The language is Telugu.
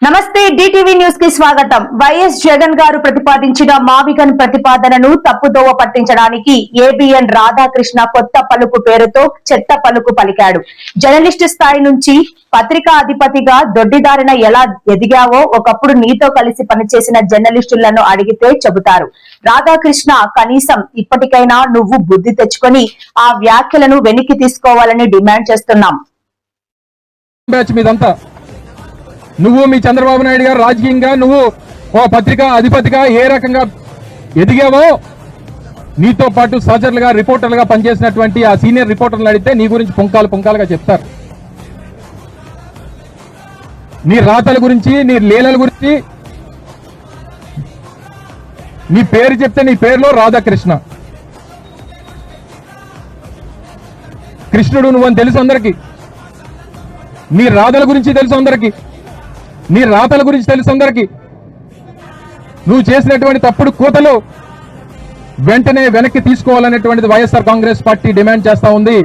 నమస్తే డిటివి న్యూస్ కి స్వాగతం. వైఎస్ జగన్ గారు ప్రతిపాదించిన మావిగన్ ప్రతిపాదనను తప్పుదోవ పట్టించడానికి ఏబిఎన్ రాధాకృష్ణ కొత్త పలుకు పేరుతో చెత్త పలుకు పలికాడు. జర్నలిస్టు స్థాయి నుంచి పత్రికా అధిపతిగా దొడ్డిదారిన ఎలా ఎదిగావో ఒకప్పుడు నీతో కలిసి పనిచేసిన జర్నలిస్టులను అడిగితే చెబుతారు. రాధాకృష్ణ, కనీసం ఇప్పటికైనా నువ్వు బుద్ధి తెచ్చుకొని ఆ వ్యాఖ్యలను వెనక్కి తీసుకోవాలని డిమాండ్ చేస్తున్నాం. నువ్వు మీ చంద్రబాబు నాయుడు గారు రాజకీయంగా నువ్వు ఓ పత్రికా అధిపతిగా ఏ రకంగా ఎదిగావో నీతో పాటు సహచరులుగా రిపోర్టర్లుగా పనిచేసినటువంటి ఆ సీనియర్ రిపోర్టర్లు అడిగితే నీ గురించి పుంకాలుగా చెప్తారు. నీ రాతల గురించి, నీ లీలల గురించి, నీ పేరు చెప్తే నీ పేరులో రాధాకృష్ణ, కృష్ణుడు నువ్వని తెలుసు అందరికీ. నీ రాతల గురించి తెలుసు అందరికీ, నీ రాతల గురించి తెలుసు అందరికీ. నువ్వు చేసినటువంటి తప్పుడు కూతలు వెంటనే వెనక్కి తీసుకోవాలనేటువంటిది వైఎస్ఆర్ కాంగ్రెస్ పార్టీ డిమాండ్ చేస్తా ఉంది.